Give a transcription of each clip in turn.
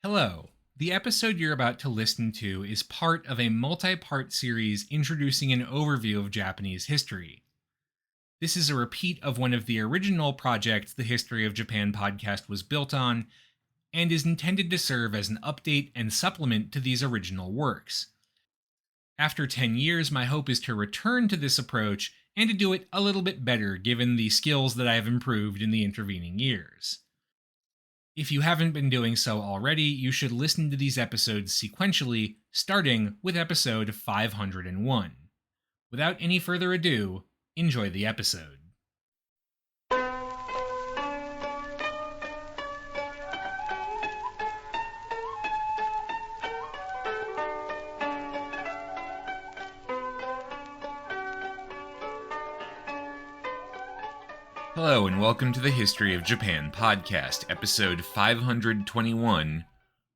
Hello. The episode you're about to listen to is part of a multi-part series introducing an overview of Japanese history. This is a repeat of one of the original projects the History of Japan podcast was built on, and is intended to serve as an update and supplement to these original works. After 10 years, my hope is to return to this approach and to do it a little bit better given the skills that I have improved in the intervening years. If you haven't been doing so already, you should listen to these episodes sequentially, starting with episode 501. Without any further ado, enjoy the episode. Hello and welcome to the History of Japan podcast, episode 521,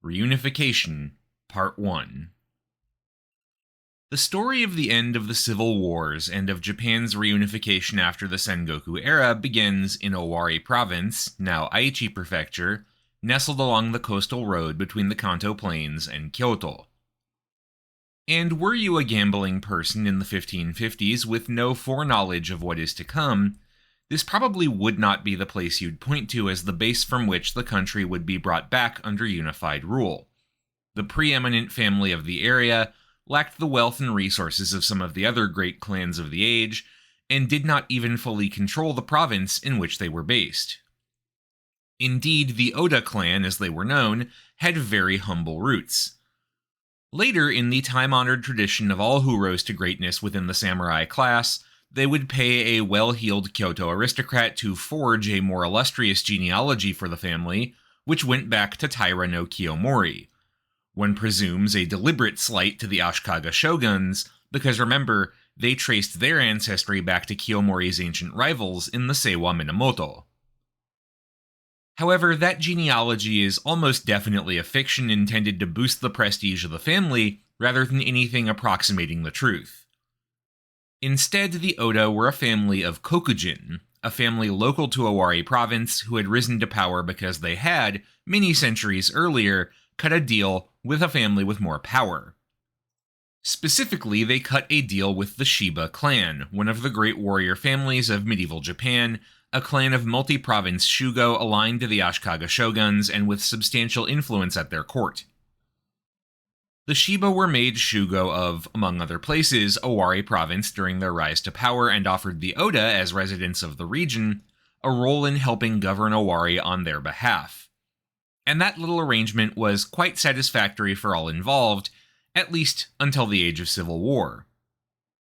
Reunification, Part 1. The story of the end of the Civil Wars and of Japan's reunification after the Sengoku era begins in Owari Province, now Aichi Prefecture, nestled along the coastal road between the Kanto Plains and Kyoto. And were you a gambling person in the 1550s with no foreknowledge of what is to come, this probably would not be the place you'd point to as the base from which the country would be brought back under unified rule. The preeminent family of the area lacked the wealth and resources of some of the other great clans of the age, and did not even fully control the province in which they were based. Indeed, the Oda clan, as they were known, had very humble roots. Later, in the time-honored tradition of all who rose to greatness within the samurai class, they would pay a well-heeled Kyoto aristocrat to forge a more illustrious genealogy for the family, which went back to Taira no Kiyomori. One presumes a deliberate slight to the Ashikaga shoguns, because remember, they traced their ancestry back to Kiyomori's ancient rivals in the Seiwa Minamoto. However, that genealogy is almost definitely a fiction intended to boost the prestige of the family, rather than anything approximating the truth. Instead, the Oda were a family of Kokujin, a family local to Owari Province who had risen to power because they had, many centuries earlier, cut a deal with a family with more power. Specifically, they cut a deal with the Shiba clan, one of the great warrior families of medieval Japan, a clan of multi-province shugo aligned to the Ashikaga shoguns and with substantial influence at their court. The Shiba were made shugo of, among other places, Owari Province during their rise to power and offered the Oda, as residents of the region, a role in helping govern Owari on their behalf. And that little arrangement was quite satisfactory for all involved, at least until the age of civil war.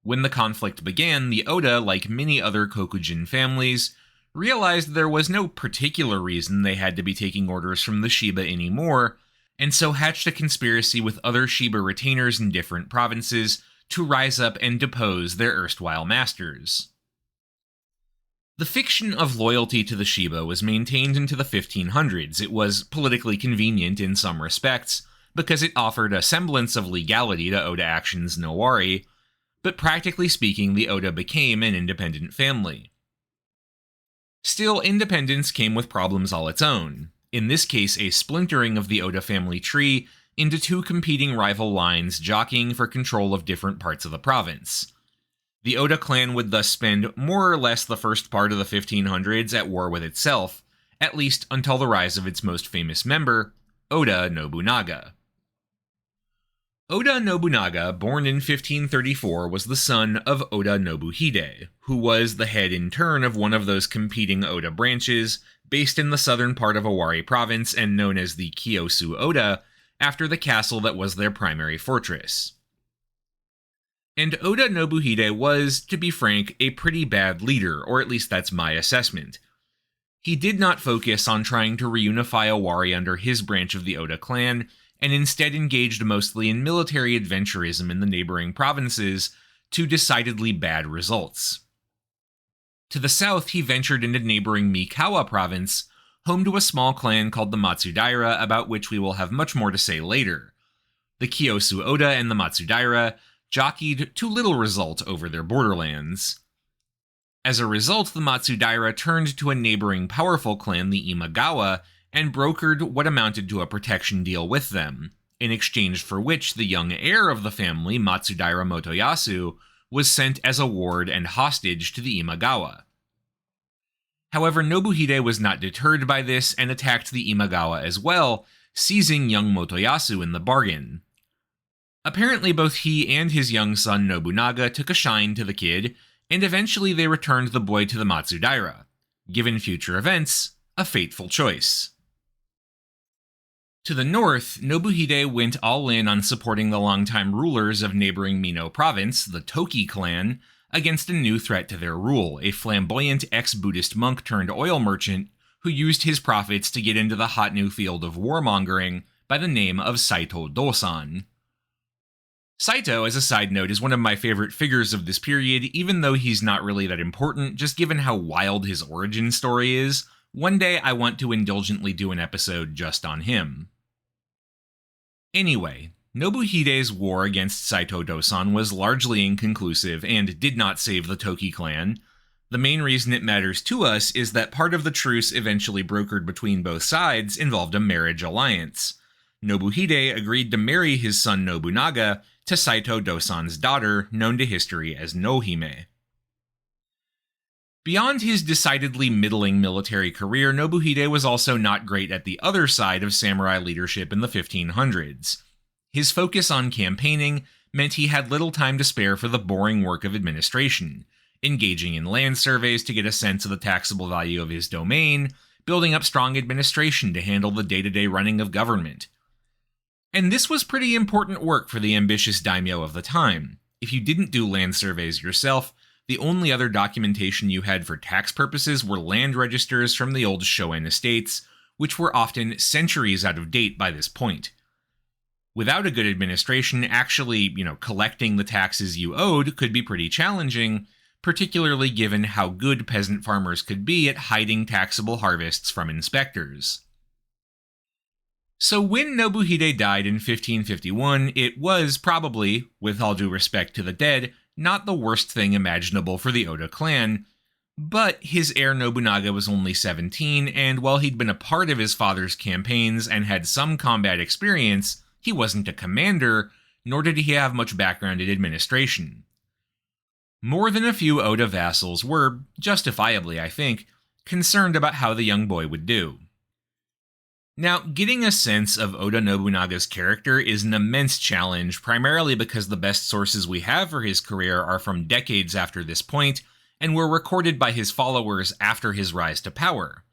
When the conflict began, the Oda, like many other Kokujin families, realized there was no particular reason they had to be taking orders from the Shiba anymore, and so hatched a conspiracy with other Shiba retainers in different provinces to rise up and depose their erstwhile masters. The fiction of loyalty to the Shiba was maintained into the 1500s. It was politically convenient in some respects, because it offered a semblance of legality to Oda actions in Owari, but practically speaking, the Oda became an independent family. Still, independence came with problems all its own. In this case, a splintering of the Oda family tree into two competing rival lines jockeying for control of different parts of the province. The Oda clan would thus spend more or less the first part of the 1500s at war with itself, at least until the rise of its most famous member, Oda Nobunaga. Oda Nobunaga, born in 1534, was the son of Oda Nobuhide, who was the head in turn of one of those competing Oda branches, based in the southern part of Owari Province and known as the Kiyosu Oda, after the castle that was their primary fortress. And Oda Nobuhide was, to be frank, a pretty bad leader, or at least that's my assessment. He did not focus on trying to reunify Owari under his branch of the Oda clan, and instead engaged mostly in military adventurism in the neighboring provinces, to decidedly bad results. To the south, he ventured into neighboring Mikawa province, home to a small clan called the Matsudaira, about which we will have much more to say later. The Kiyosu Oda and the Matsudaira jockeyed to little result over their borderlands. As a result, the Matsudaira turned to a neighboring powerful clan, the Imagawa, and brokered what amounted to a protection deal with them, in exchange for which the young heir of the family, Matsudaira Motoyasu, was sent as a ward and hostage to the Imagawa. However, Nobuhide was not deterred by this and attacked the Imagawa as well, seizing young Motoyasu in the bargain. Apparently, both he and his young son Nobunaga took a shine to the kid, and eventually they returned the boy to the Matsudaira. Given future events, a fateful choice. To the north, Nobuhide went all in on supporting the longtime rulers of neighboring Mino province, the Toki clan, against a new threat to their rule, a flamboyant ex-Buddhist monk turned oil merchant who used his profits to get into the hot new field of warmongering by the name of Saito Dosan. Saito, as a side note, is one of my favorite figures of this period, even though he's not really that important, just given how wild his origin story is. One day I want to indulgently do an episode just on him. Anyway, Nobuhide's war against Saito Dosan was largely inconclusive and did not save the Toki clan. The main reason it matters to us is that part of the truce eventually brokered between both sides involved a marriage alliance. Nobuhide agreed to marry his son Nobunaga to Saito Dosan's daughter, known to history as Nohime. Beyond his decidedly middling military career, Nobuhide was also not great at the other side of samurai leadership in the 1500s. His focus on campaigning meant he had little time to spare for the boring work of administration, engaging in land surveys to get a sense of the taxable value of his domain, building up strong administration to handle the day-to-day running of government. And this was pretty important work for the ambitious daimyo of the time. If you didn't do land surveys yourself, the only other documentation you had for tax purposes were land registers from the old Shoen estates, which were often centuries out of date by this point. Without a good administration, actually, collecting the taxes you owed could be pretty challenging, particularly given how good peasant farmers could be at hiding taxable harvests from inspectors. So when Nobuhide died in 1551, it was probably, with all due respect to the dead, not the worst thing imaginable for the Oda clan, but his heir Nobunaga was only 17, and while he'd been a part of his father's campaigns and had some combat experience, he wasn't a commander, nor did he have much background in administration. More than a few Oda vassals were, justifiably I think, concerned about how the young boy would do. Now, getting a sense of Oda Nobunaga's character is an immense challenge, primarily because the best sources we have for his career are from decades after this point, and were recorded by his followers after his rise to power.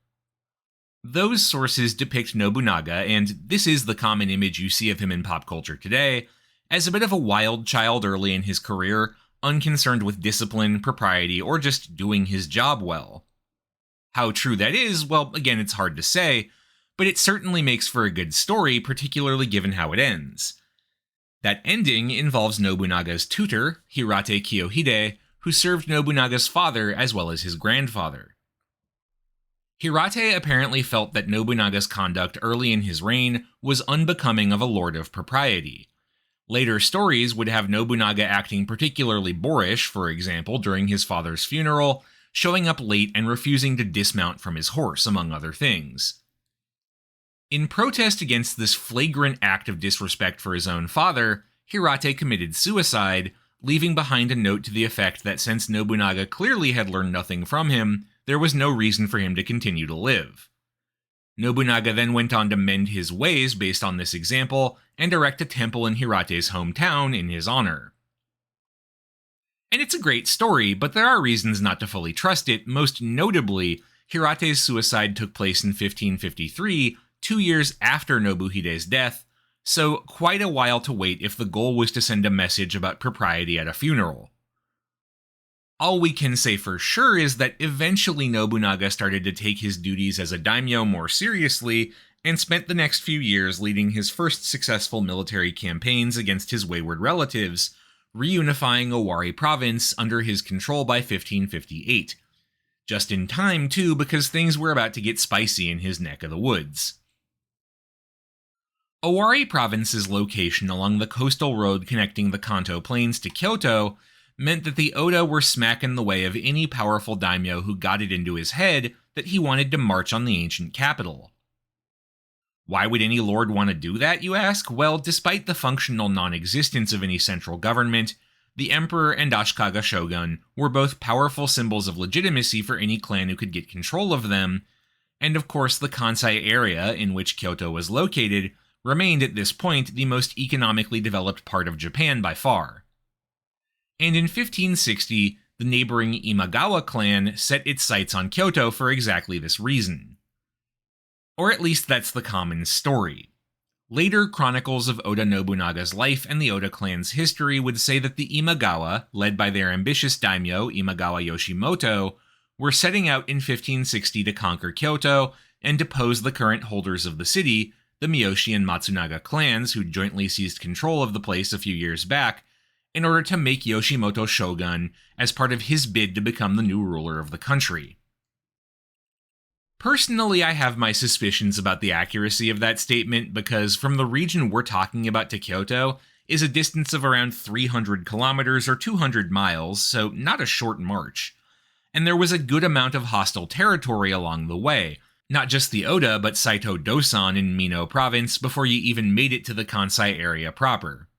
Those sources depict Nobunaga, and this is the common image you see of him in pop culture today, as a bit of a wild child early in his career, unconcerned with discipline, propriety, or just doing his job well. How true that is, well, again, it's hard to say, but it certainly makes for a good story, particularly given how it ends. That ending involves Nobunaga's tutor, Hirate Kiyohide, who served Nobunaga's father as well as his grandfather. Hirate apparently felt that Nobunaga's conduct early in his reign was unbecoming of a lord of propriety. Later stories would have Nobunaga acting particularly boorish, for example, during his father's funeral, showing up late and refusing to dismount from his horse, among other things. In protest against this flagrant act of disrespect for his own father, Hirate committed suicide, leaving behind a note to the effect that since Nobunaga clearly had learned nothing from him, there was no reason for him to continue to live. Nobunaga then went on to mend his ways based on this example, and erect a temple in Hirate's hometown in his honor. And it's a great story, but there are reasons not to fully trust it. Most notably, Hirate's suicide took place in 1553, 2 years after Nobuhide's death, so quite a while to wait if the goal was to send a message about propriety at a funeral. All we can say for sure is that eventually Nobunaga started to take his duties as a daimyo more seriously, and spent the next few years leading his first successful military campaigns against his wayward relatives, reunifying Owari province under his control by 1558. Just in time, too, because things were about to get spicy in his neck of the woods. Owari province's location along the coastal road connecting the Kanto Plains to Kyoto meant that the Oda were smack in the way of any powerful daimyo who got it into his head that he wanted to march on the ancient capital. Why would any lord want to do that, you ask? Well, despite the functional non-existence of any central government, the emperor and Ashikaga shogun were both powerful symbols of legitimacy for any clan who could get control of them, and of course the Kansai area in which Kyoto was located remained at this point the most economically developed part of Japan by far. And in 1560, the neighboring Imagawa clan set its sights on Kyoto for exactly this reason. Or at least that's the common story. Later chronicles of Oda Nobunaga's life and the Oda clan's history would say that the Imagawa, led by their ambitious daimyo Imagawa Yoshimoto, were setting out in 1560 to conquer Kyoto and depose the current holders of the city, the Miyoshi and Matsunaga clans who jointly seized control of the place a few years back, in order to make Yoshimoto shogun as part of his bid to become the new ruler of the country. Personally, I have my suspicions about the accuracy of that statement because from the region we're talking about to Kyoto is a distance of around 300 kilometers or 200 miles, so not a short march. And there was a good amount of hostile territory along the way, not just the Oda but Saito Dosan in Mino province before you even made it to the Kansai area proper.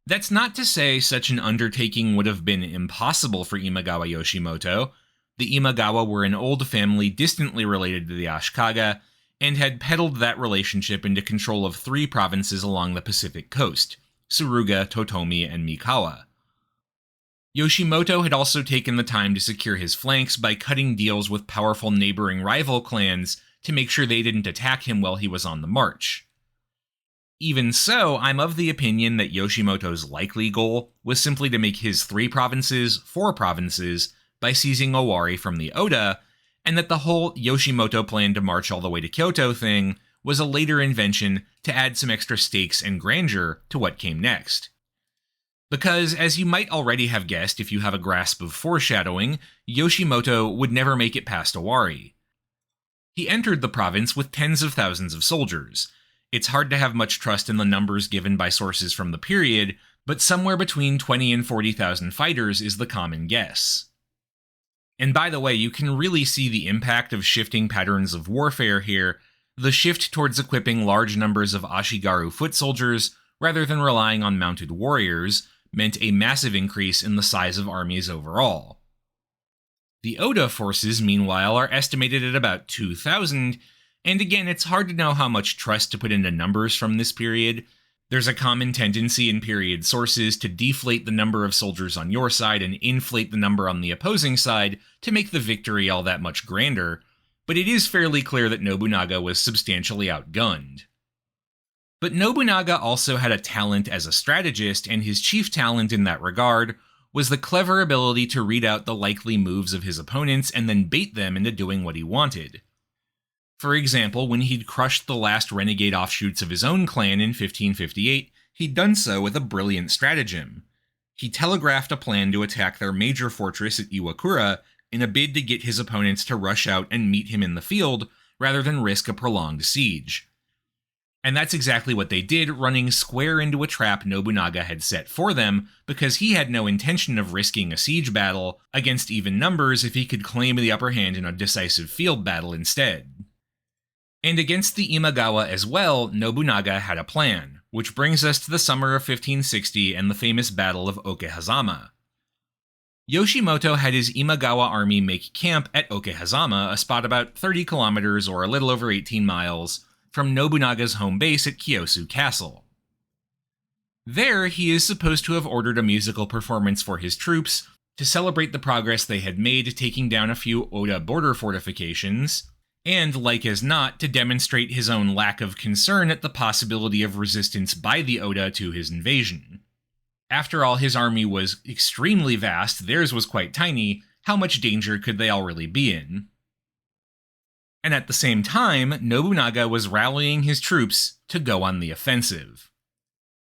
That's not to say such an undertaking would have been impossible for Imagawa Yoshimoto. The Imagawa were an old family distantly related to the Ashikaga, and had peddled that relationship into control of 3 provinces along the Pacific coast, Suruga, Totomi, and Mikawa. Yoshimoto had also taken the time to secure his flanks by cutting deals with powerful neighboring rival clans to make sure they didn't attack him while he was on the march. Even so, I'm of the opinion that Yoshimoto's likely goal was simply to make his 3 provinces 4 provinces by seizing Owari from the Oda, and that the whole Yoshimoto plan to march all the way to Kyoto thing was a later invention to add some extra stakes and grandeur to what came next. Because, as you might already have guessed if you have a grasp of foreshadowing, Yoshimoto would never make it past Owari. He entered the province with tens of thousands of soldiers. It's hard to have much trust in the numbers given by sources from the period, but somewhere between 20 and 40,000 fighters is the common guess. And by the way, you can really see the impact of shifting patterns of warfare here. The shift towards equipping large numbers of Ashigaru foot soldiers, rather than relying on mounted warriors, meant a massive increase in the size of armies overall. The Oda forces, meanwhile, are estimated at about 2,000, and again, it's hard to know how much trust to put into numbers from this period. There's a common tendency in period sources to deflate the number of soldiers on your side and inflate the number on the opposing side to make the victory all that much grander, but it is fairly clear that Nobunaga was substantially outgunned. But Nobunaga also had a talent as a strategist, and his chief talent in that regard was the clever ability to read out the likely moves of his opponents and then bait them into doing what he wanted. For example, when he'd crushed the last renegade offshoots of his own clan in 1558, he'd done so with a brilliant stratagem. He telegraphed a plan to attack their major fortress at Iwakura in a bid to get his opponents to rush out and meet him in the field, rather than risk a prolonged siege. And that's exactly what they did, running square into a trap Nobunaga had set for them, because he had no intention of risking a siege battle against even numbers if he could claim the upper hand in a decisive field battle instead. And against the Imagawa as well, Nobunaga had a plan, which brings us to the summer of 1560 and the famous Battle of Okehazama. Yoshimoto had his Imagawa army make camp at Okehazama, a spot about 30 kilometers or a little over 18 miles from Nobunaga's home base at Kiyosu Castle. There, he is supposed to have ordered a musical performance for his troops to celebrate the progress they had made taking down a few Oda border fortifications, and, like as not, to demonstrate his own lack of concern at the possibility of resistance by the Oda to his invasion. After all, his army was extremely vast, theirs was quite tiny. How much danger could they all really be in? And at the same time, Nobunaga was rallying his troops to go on the offensive.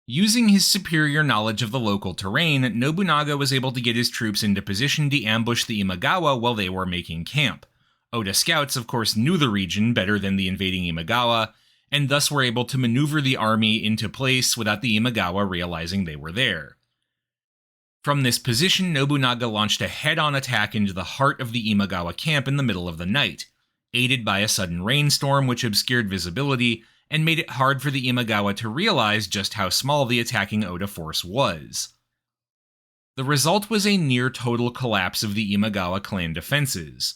Using his superior knowledge of the local terrain, Nobunaga was able to get his troops into position to ambush the Imagawa while they were making camp. Oda scouts, of course, knew the region better than the invading Imagawa, and thus were able to maneuver the army into place without the Imagawa realizing they were there. From this position, Nobunaga launched a head-on attack into the heart of the Imagawa camp in the middle of the night. aided by a sudden rainstorm which obscured visibility and made it hard for the Imagawa to realize just how small the attacking Oda force was. The result was a near-total collapse of the Imagawa clan defenses.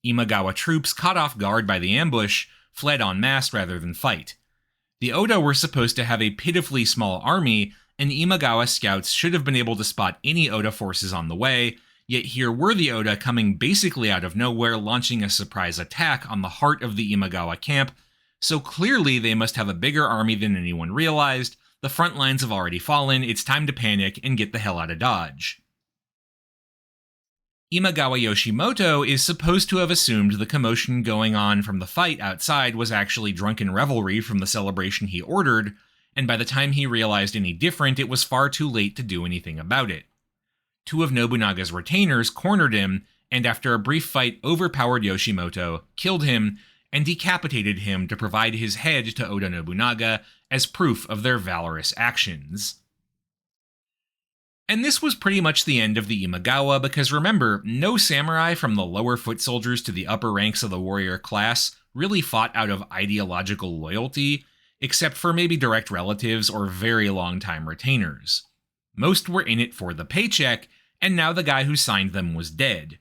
Imagawa troops, caught off guard by the ambush, fled en masse rather than fight. The Oda were supposed to have a pitifully small army, and Imagawa scouts should have been able to spot any Oda forces on the way, yet here were the Oda coming basically out of nowhere, launching a surprise attack on the heart of the Imagawa camp, so clearly they must have a bigger army than anyone realized. The front lines have already fallen, it's time to panic and get the hell out of Dodge. Imagawa Yoshimoto is supposed to have assumed the commotion going on from the fight outside was actually drunken revelry from the celebration he ordered, and by the time he realized any different, it was far too late to do anything about it. Two of Nobunaga's retainers cornered him, and after a brief fight overpowered Yoshimoto, killed him, and decapitated him to provide his head to Oda Nobunaga as proof of their valorous actions. And this was pretty much the end of the Imagawa, because remember, no samurai from the lower foot soldiers to the upper ranks of the warrior class really fought out of ideological loyalty, except for maybe direct relatives or very long-time retainers. Most were in it for the paycheck, and now the guy who signed them was dead.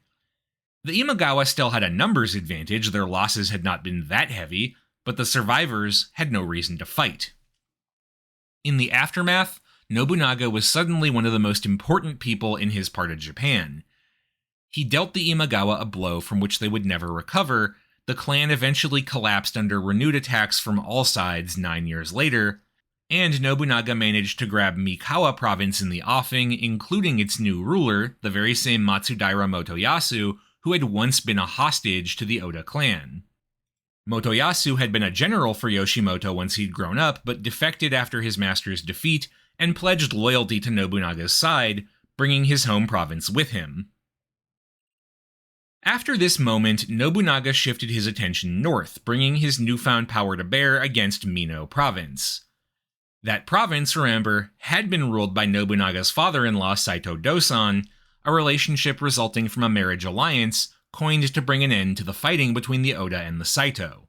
The Imagawa still had a numbers advantage, their losses had not been that heavy, but the survivors had no reason to fight. In the aftermath, Nobunaga was suddenly one of the most important people in his part of Japan. He dealt the Imagawa a blow from which they would never recover. The clan eventually collapsed under renewed attacks from all sides 9 years later, and Nobunaga managed to grab Mikawa province in the offing, including its new ruler, the very same Matsudaira Motoyasu, who had once been a hostage to the Oda clan. Motoyasu had been a general for Yoshimoto once he'd grown up, but defected after his master's defeat and pledged loyalty to Nobunaga's side, bringing his home province with him. After this moment, Nobunaga shifted his attention north, bringing his newfound power to bear against Mino province. That province, remember, had been ruled by Nobunaga's father-in-law Saito Dosan, a relationship resulting from a marriage alliance coined to bring an end to the fighting between the Oda and the Saito.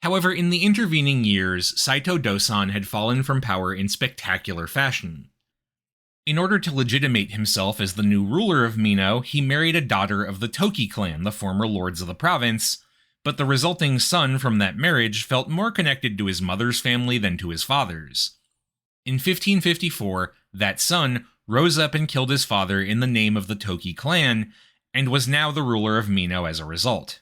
However, in the intervening years, Saito Dosan had fallen from power in spectacular fashion. In order to legitimate himself as the new ruler of Mino, he married a daughter of the Toki clan, the former lords of the province, but the resulting son from that marriage felt more connected to his mother's family than to his father's. In 1554, that son rose up and killed his father in the name of the Toki clan, and was now the ruler of Mino as a result.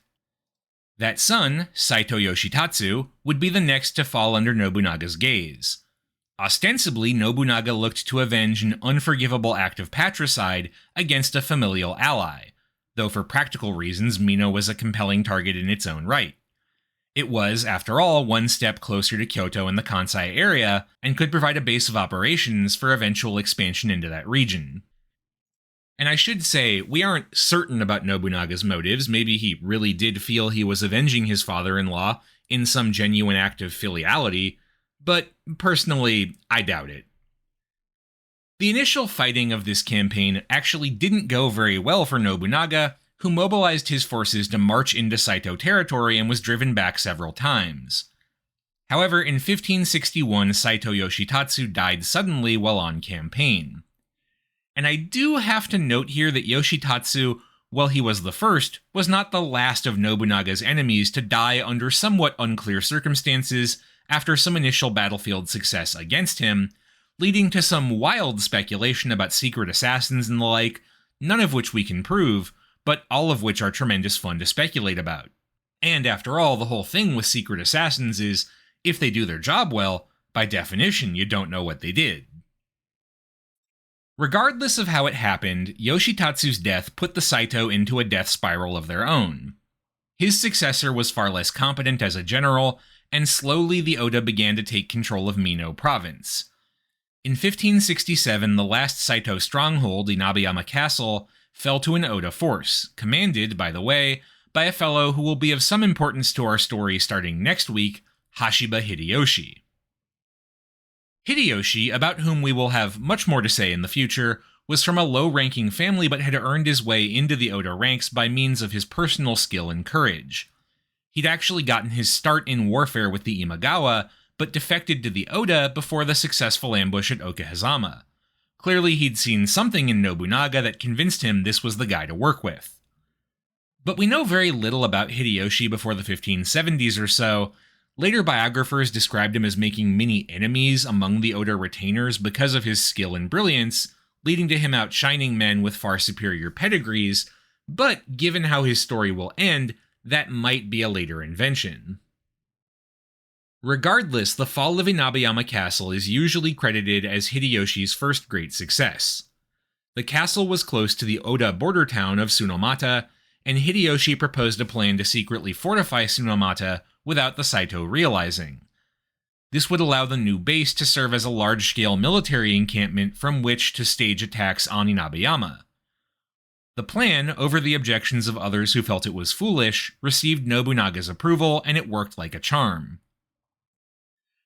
That son, Saito Yoshitatsu, would be the next to fall under Nobunaga's gaze. Ostensibly, Nobunaga looked to avenge an unforgivable act of patricide against a familial ally, though for practical reasons Mino was a compelling target in its own right. It was, after all, one step closer to Kyoto and the Kansai area, and could provide a base of operations for eventual expansion into that region. And I should say, we aren't certain about Nobunaga's motives. Maybe he really did feel he was avenging his father-in-law in some genuine act of filiality, but personally, I doubt it. The initial fighting of this campaign actually didn't go very well for Nobunaga, who mobilized his forces to march into Saito territory and was driven back several times. However, in 1561, Saito Yoshitatsu died suddenly while on campaign. And I do have to note here that Yoshitatsu, while he was the first, was not the last of Nobunaga's enemies to die under somewhat unclear circumstances after some initial battlefield success against him, leading to some wild speculation about secret assassins and the like, none of which we can prove, but all of which are tremendous fun to speculate about. And after all, the whole thing with secret assassins is, if they do their job well, by definition you don't know what they did. Regardless of how it happened, Yoshitatsu's death put the Saito into a death spiral of their own. His successor was far less competent as a general, and slowly the Oda began to take control of Mino province. In 1567, the last Saito stronghold, Inabeyama Castle, fell to an Oda force, commanded, by the way, by a fellow who will be of some importance to our story starting next week, Hashiba Hideyoshi. Hideyoshi, about whom we will have much more to say in the future, was from a low-ranking family but had earned his way into the Oda ranks by means of his personal skill and courage. He'd actually gotten his start in warfare with the Imagawa, but defected to the Oda before the successful ambush at Okehazama. Clearly he'd seen something in Nobunaga that convinced him this was the guy to work with. But we know very little about Hideyoshi before the 1570s or so. Later biographers described him as making many enemies among the Oda retainers because of his skill and brilliance, leading to him outshining men with far superior pedigrees, but given how his story will end, that might be a later invention. Regardless, the fall of Inabayama Castle is usually credited as Hideyoshi's first great success. The castle was close to the Oda border town of Tsunomata, and Hideyoshi proposed a plan to secretly fortify Tsunomata without the Saito realizing. This would allow the new base to serve as a large-scale military encampment from which to stage attacks on Inabayama. The plan, over the objections of others who felt it was foolish, received Nobunaga's approval, and it worked like a charm.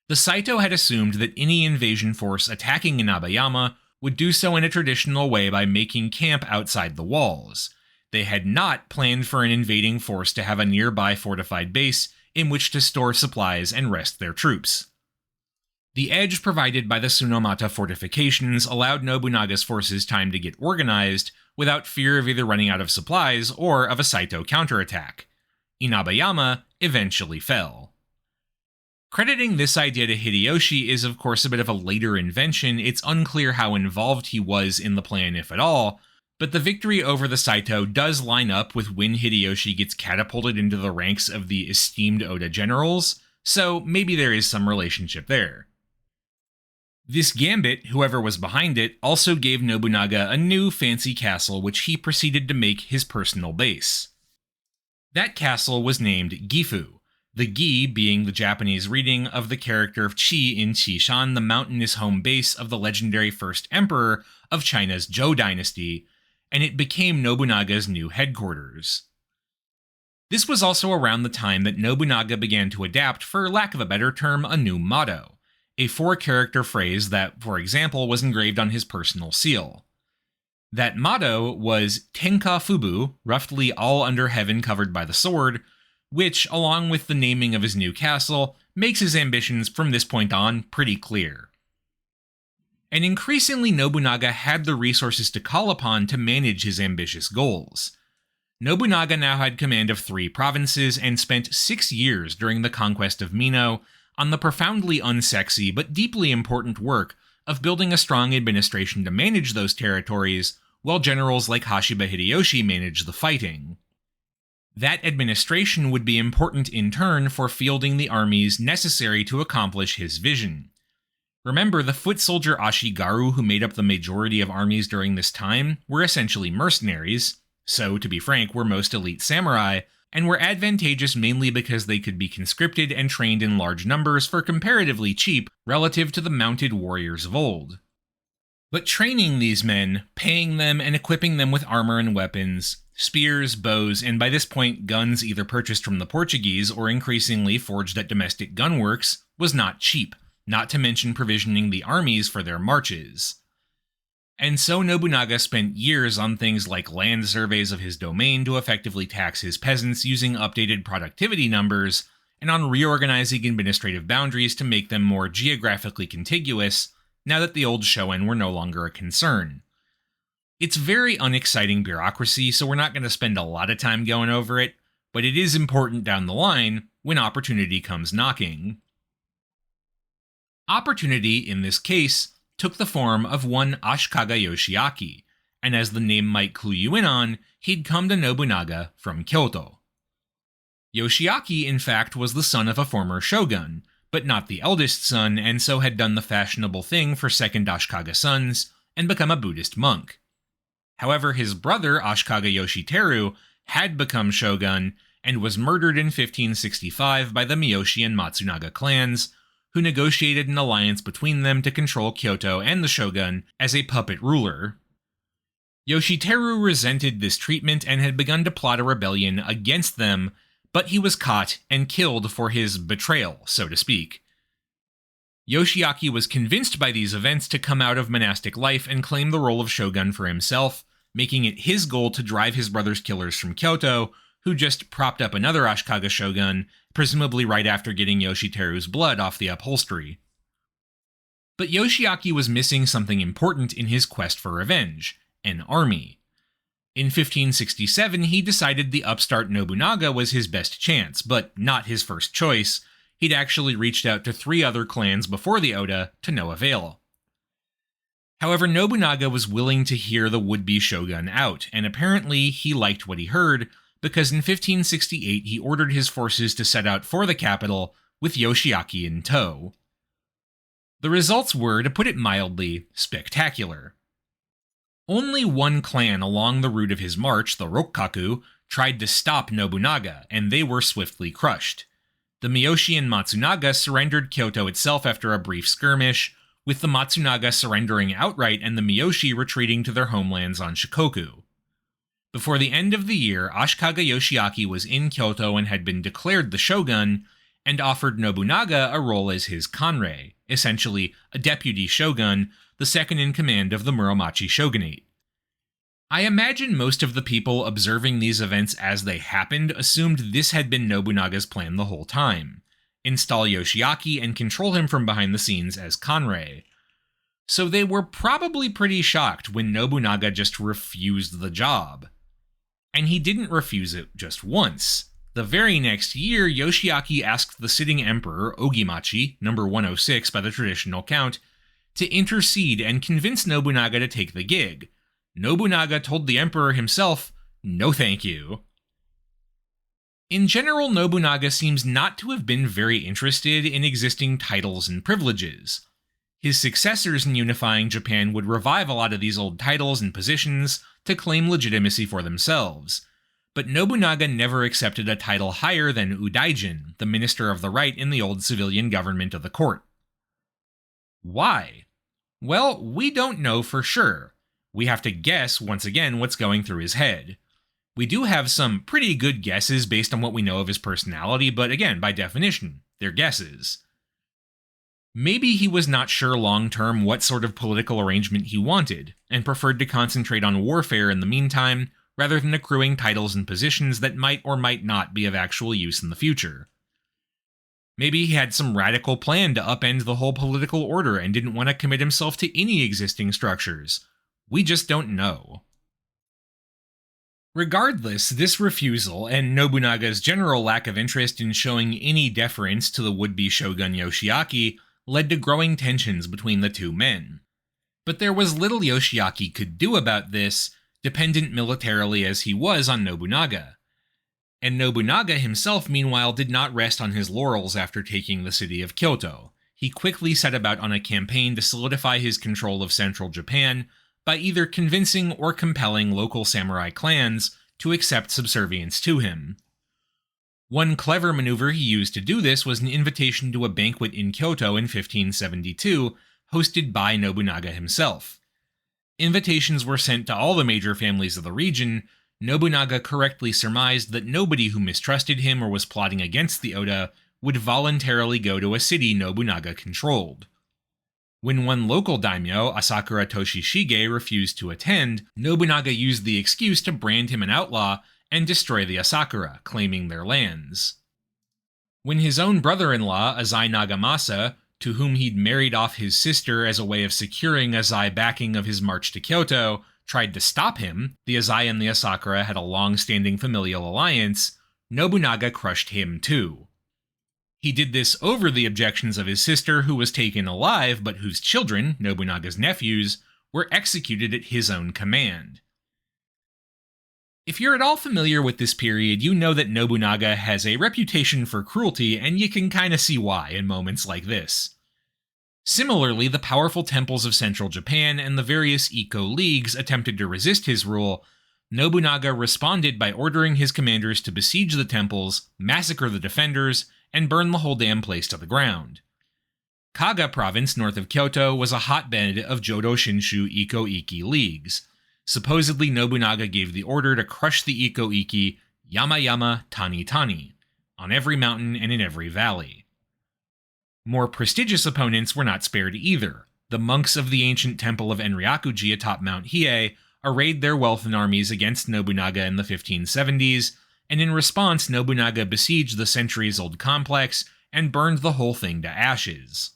The Saito had assumed that any invasion force attacking Inabayama would do so in a traditional way by making camp outside the walls. They had not planned for an invading force to have a nearby fortified base in which to store supplies and rest their troops. The edge provided by the Tsunomata fortifications allowed Nobunaga's forces time to get organized without fear of either running out of supplies or of a Saito counterattack. Inabayama eventually fell. Crediting this idea to Hideyoshi is of course a bit of a later invention. It's unclear how involved he was in the plan, if at all, but the victory over the Saito does line up with when Hideyoshi gets catapulted into the ranks of the esteemed Oda generals, so maybe there is some relationship there. This gambit, whoever was behind it, also gave Nobunaga a new fancy castle which he proceeded to make his personal base. That castle was named Gifu, the Gi being the Japanese reading of the character of Qi in Qishan, the mountainous home base of the legendary first emperor of China's Zhou dynasty, and it became Nobunaga's new headquarters. This was also around the time that Nobunaga began to adapt, for lack of a better term, a new motto, a 4-character phrase that, for example, was engraved on his personal seal. That motto was Tenka Fubu, roughly all under heaven covered by the sword, which, along with the naming of his new castle, makes his ambitions from this point on pretty clear. And increasingly Nobunaga had the resources to call upon to manage his ambitious goals. Nobunaga now had command of 3 provinces and spent 6 years during the conquest of Mino on the profoundly unsexy but deeply important work of building a strong administration to manage those territories, while generals like Hashiba Hideyoshi managed the fighting. That administration would be important in turn for fielding the armies necessary to accomplish his vision. Remember, the foot soldier Ashigaru who made up the majority of armies during this time were essentially mercenaries, so to be frank, were most elite samurai, and were advantageous mainly because they could be conscripted and trained in large numbers for comparatively cheap relative to the mounted warriors of old. But training these men, paying them and equipping them with armor and weapons, spears, bows, and by this point guns either purchased from the Portuguese or increasingly forged at domestic gunworks, was not cheap, not to mention provisioning the armies for their marches. And so Nobunaga spent years on things like land surveys of his domain to effectively tax his peasants using updated productivity numbers, and on reorganizing administrative boundaries to make them more geographically contiguous, now that the old shoen were no longer a concern. It's very unexciting bureaucracy, so we're not going to spend a lot of time going over it, but it is important down the line when opportunity comes knocking. Opportunity, in this case, took the form of one Ashikaga Yoshiaki, and as the name might clue you in on, he'd come to Nobunaga from Kyoto. Yoshiaki, in fact, was the son of a former shogun, but not the eldest son, and so had done the fashionable thing for second Ashikaga sons, and become a Buddhist monk. However, his brother Ashikaga Yoshiteru had become shogun, and was murdered in 1565 by the Miyoshi and Matsunaga clans, who negotiated an alliance between them to control Kyoto and the shogun as a puppet ruler. Yoshiteru resented this treatment and had begun to plot a rebellion against them, but he was caught and killed for his betrayal, so to speak. Yoshiaki was convinced by these events to come out of monastic life and claim the role of shogun for himself, making it his goal to drive his brother's killers from Kyoto, who just propped up another Ashikaga shogun, presumably right after getting Yoshiteru's blood off the upholstery. But Yoshiaki was missing something important in his quest for revenge: an army. In 1567, he decided the upstart Nobunaga was his best chance, but not his first choice. He'd actually reached out to 3 other clans before the Oda, to no avail. However, Nobunaga was willing to hear the would-be shogun out, and apparently he liked what he heard, because in 1568 he ordered his forces to set out for the capital, with Yoshiaki in tow. The results were, to put it mildly, spectacular. Only one clan along the route of his march, the Rokkaku, tried to stop Nobunaga, and they were swiftly crushed. The Miyoshi and Matsunaga surrendered Kyoto itself after a brief skirmish, with the Matsunaga surrendering outright and the Miyoshi retreating to their homelands on Shikoku. Before the end of the year, Ashikaga Yoshiaki was in Kyoto and had been declared the shogun, and offered Nobunaga a role as his kanrei, essentially a deputy shogun, the second in command of the Muromachi shogunate. I imagine most of the people observing these events as they happened assumed this had been Nobunaga's plan the whole time: install Yoshiaki and control him from behind the scenes as kanrei. So they were probably pretty shocked when Nobunaga just refused the job. And he didn't refuse it just once. The very next year, Yoshiaki asked the sitting emperor, Ogimachi, number 106 by the traditional count, to intercede and convince Nobunaga to take the gig. Nobunaga told the emperor himself, "No thank you." In general, Nobunaga seems not to have been very interested in existing titles and privileges. His successors in unifying Japan would revive a lot of these old titles and positions to claim legitimacy for themselves, but Nobunaga never accepted a title higher than Udaijin, the minister of the right in the old civilian government of the court. Why? Well, we don't know for sure. We have to guess, once again, what's going through his head. We do have some pretty good guesses based on what we know of his personality, but again, by definition, they're guesses. Maybe he was not sure long-term what sort of political arrangement he wanted, and preferred to concentrate on warfare in the meantime, rather than accruing titles and positions that might or might not be of actual use in the future. Maybe he had some radical plan to upend the whole political order and didn't want to commit himself to any existing structures. We just don't know. Regardless, this refusal, and Nobunaga's general lack of interest in showing any deference to the would-be shogun Yoshiaki, led to growing tensions between the two men. But there was little Yoshiaki could do about this, dependent militarily as he was on Nobunaga. And Nobunaga himself, meanwhile, did not rest on his laurels after taking the city of Kyoto. He quickly set about on a campaign to solidify his control of central Japan, by either convincing or compelling local samurai clans to accept subservience to him. One clever maneuver he used to do this was an invitation to a banquet in Kyoto in 1572, hosted by Nobunaga himself. Invitations were sent to all the major families of the region. Nobunaga correctly surmised that nobody who mistrusted him or was plotting against the Oda would voluntarily go to a city Nobunaga controlled. When one local daimyo, Asakura Toshishige, refused to attend, Nobunaga used the excuse to brand him an outlaw and destroy the Asakura, claiming their lands. When his own brother-in-law, Azai Nagamasa, to whom he'd married off his sister as a way of securing Azai backing of his march to Kyoto, tried to stop him, the Azai and the Asakura had a long-standing familial alliance, Nobunaga crushed him too. He did this over the objections of his sister, who was taken alive, but whose children, Nobunaga's nephews, were executed at his own command. If you're at all familiar with this period, you know that Nobunaga has a reputation for cruelty, and you can kinda see why in moments like this. Similarly, the powerful temples of central Japan and the various eco-leagues attempted to resist his rule. Nobunaga responded by ordering his commanders to besiege the temples, massacre the defenders, and burn the whole damn place to the ground. Kaga province north of Kyoto was a hotbed of Jodo Shinshu Iko-Iki leagues. Supposedly, Nobunaga gave the order to crush the Iko-Iki yama yama tani tani, on every mountain and in every valley. More prestigious opponents were not spared either. The monks of the ancient temple of Enryakuji atop Mount Hiei arrayed their wealth and armies against Nobunaga in the 1570s, and in response Nobunaga besieged the centuries-old complex and burned the whole thing to ashes.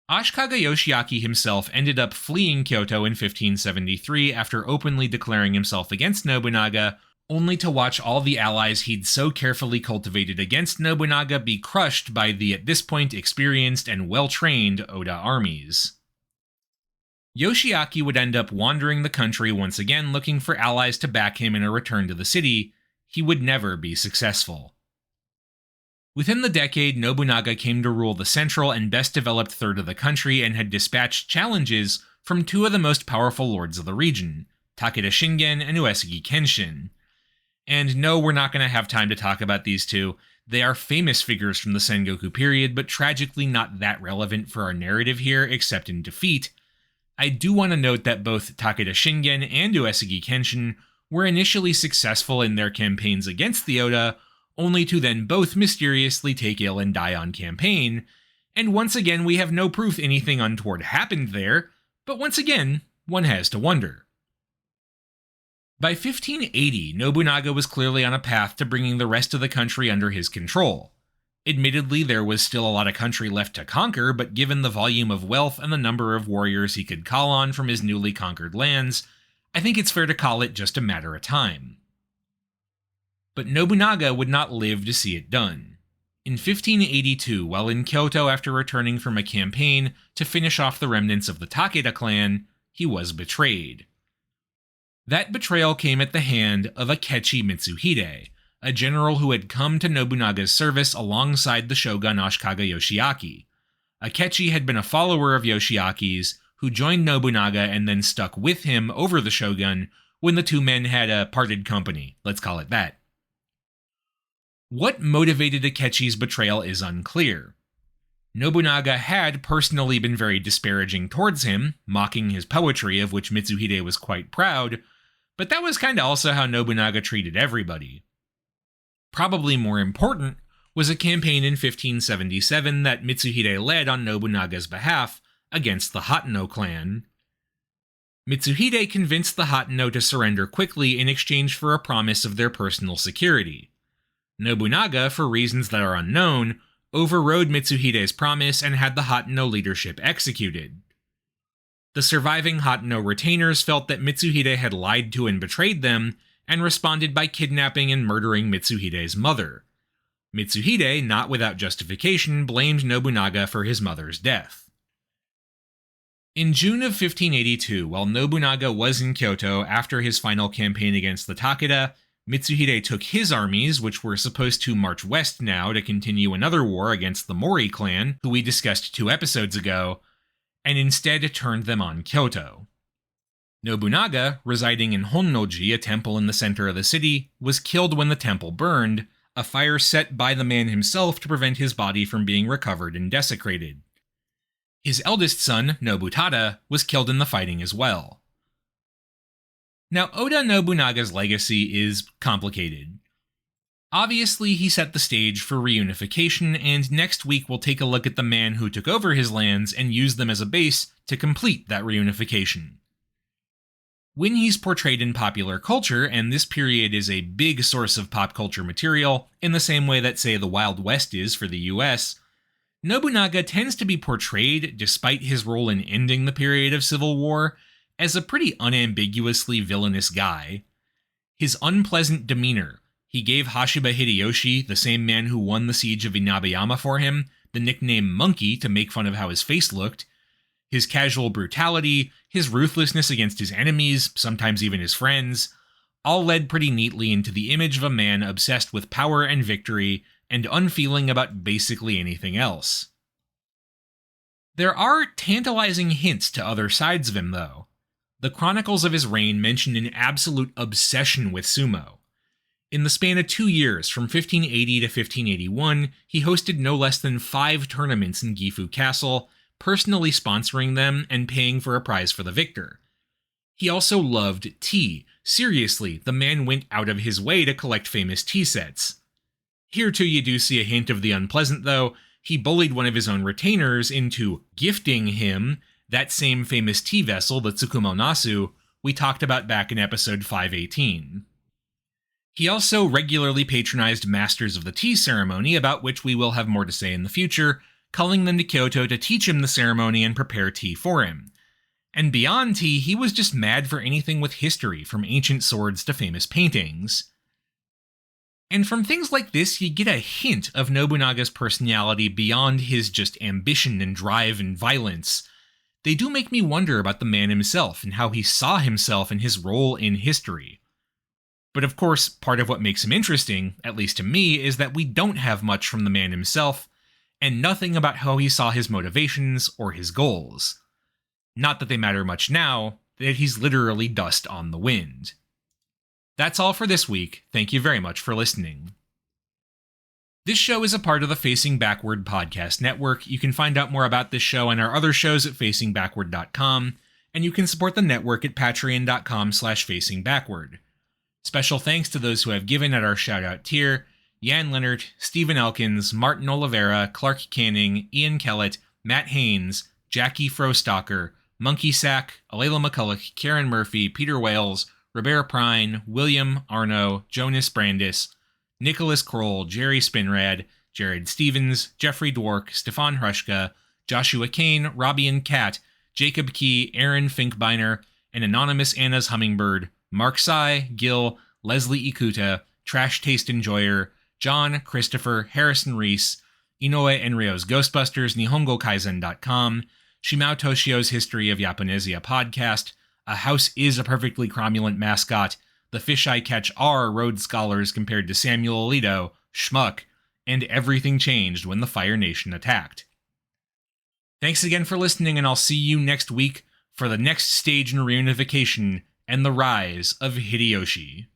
Ashikaga Yoshiaki himself ended up fleeing Kyoto in 1573 after openly declaring himself against Nobunaga, only to watch all the allies he'd so carefully cultivated against Nobunaga be crushed by the at this point experienced and well-trained Oda armies. Yoshiaki would end up wandering the country once again looking for allies to back him in a return to the city. He would never be successful. Within the decade, Nobunaga came to rule the central and best developed third of the country and had dispatched challenges from two of the most powerful lords of the region, Takeda Shingen and Uesugi Kenshin. And no, we're not going to have time to talk about these two. They are famous figures from the Sengoku period, but tragically not that relevant for our narrative here, except in defeat. I do want to note that both Takeda Shingen and Uesugi Kenshin were initially successful in their campaigns against the Oda, only to then both mysteriously take ill and die on campaign, and once again we have no proof anything untoward happened there, but once again, one has to wonder. By 1580, Nobunaga was clearly on a path to bringing the rest of the country under his control. Admittedly, there was still a lot of country left to conquer, but given the volume of wealth and the number of warriors he could call on from his newly conquered lands, I think it's fair to call it just a matter of time. But Nobunaga would not live to see it done. In 1582, while in Kyoto after returning from a campaign to finish off the remnants of the Takeda clan, he was betrayed. That betrayal came at the hand of Akechi Mitsuhide, a general who had come to Nobunaga's service alongside the shogun Ashikaga Yoshiaki. Akechi had been a follower of Yoshiaki's, who joined Nobunaga and then stuck with him over the shogun when the two men had parted company, let's call it that. What motivated Akechi's betrayal is unclear. Nobunaga had personally been very disparaging towards him, mocking his poetry, of which Mitsuhide was quite proud, but that was kinda also how Nobunaga treated everybody. Probably more important was a campaign in 1577 that Mitsuhide led on Nobunaga's behalf against the Hateno clan. Mitsuhide convinced the Hateno to surrender quickly in exchange for a promise of their personal security. Nobunaga, for reasons that are unknown, overrode Mitsuhide's promise and had the Hateno leadership executed. The surviving Hateno retainers felt that Mitsuhide had lied to and betrayed them, and responded by kidnapping and murdering Mitsuhide's mother. Mitsuhide, not without justification, blamed Nobunaga for his mother's death. In June of 1582, while Nobunaga was in Kyoto after his final campaign against the Takeda, Mitsuhide took his armies, which were supposed to march west now to continue another war against the Mori clan, who we discussed 2 episodes ago, and instead turned them on Kyoto. Nobunaga, residing in Honnoji, a temple in the center of the city, was killed when the temple burned, a fire set by the man himself to prevent his body from being recovered and desecrated. His eldest son, Nobutada, was killed in the fighting as well. Now, Oda Nobunaga's legacy is complicated. Obviously, he set the stage for reunification, and next week we'll take a look at the man who took over his lands and used them as a base to complete that reunification. When he's portrayed in popular culture, and this period is a big source of pop culture material, in the same way that, say, the Wild West is for the US, Nobunaga tends to be portrayed, despite his role in ending the period of civil war, as a pretty unambiguously villainous guy. His unpleasant demeanor, he gave Hashiba Hideyoshi, the same man who won the siege of Inabayama for him, the nickname Monkey to make fun of how his face looked. His casual brutality, his ruthlessness against his enemies, sometimes even his friends, all led pretty neatly into the image of a man obsessed with power and victory, and unfeeling about basically anything else. There are tantalizing hints to other sides of him, though. The chronicles of his reign mention an absolute obsession with sumo. In the span of 2 years, from 1580 to 1581, he hosted no less than 5 tournaments in Gifu Castle, personally sponsoring them and paying for a prize for the victor. He also loved tea. Seriously, the man went out of his way to collect famous tea sets. Here too you do see a hint of the unpleasant though, he bullied one of his own retainers into gifting him that same famous tea vessel, the Tsukumo Nasu, we talked about back in episode 518. He also regularly patronized masters of the tea ceremony, about which we will have more to say in the future, calling them to Kyoto to teach him the ceremony and prepare tea for him. And beyond tea, he was just mad for anything with history, from ancient swords to famous paintings. And from things like this, you get a hint of Nobunaga's personality beyond his just ambition and drive and violence. They do make me wonder about the man himself and how he saw himself and his role in history. But of course, part of what makes him interesting, at least to me, is that we don't have much from the man himself, and nothing about how he saw his motivations or his goals. Not that they matter much now, that he's literally dust on the wind. That's all for this week. Thank you very much for listening. This show is a part of the Facing Backward podcast network. You can find out more about this show and our other shows at facingbackward.com, and you can support the network at patreon.com/facingbackward. Special thanks to those who have given at our shoutout tier: Jan Leonard, Stephen Elkins, Martin Oliveira, Clark Canning, Ian Kellett, Matt Haynes, Jackie Frostocker, Monkey Sack, Alayla McCulloch, Karen Murphy, Peter Wales, Robert Prine, William Arno, Jonas Brandis, Nicholas Kroll, Jerry Spinrad, Jared Stevens, Jeffrey Dwork, Stefan Hrushka, Joshua Kane, Robbie and Kat, Jacob Key, Aaron Finkbeiner, and Anonymous Anna's Hummingbird, Mark Sai, Gil, Leslie Ikuta, Trash Taste Enjoyer, John, Christopher, Harrison Reese, Inoue Enryo's Ghostbusters, NihongoKaizen.com, Shimao Toshio's History of Japonesia podcast, A House is a Perfectly Cromulent Mascot, The Fish I Catch Are Rhodes Scholars Compared to Samuel Alito, Schmuck, and Everything Changed When the Fire Nation Attacked. Thanks again for listening, and I'll see you next week for the next stage in reunification and the rise of Hideyoshi.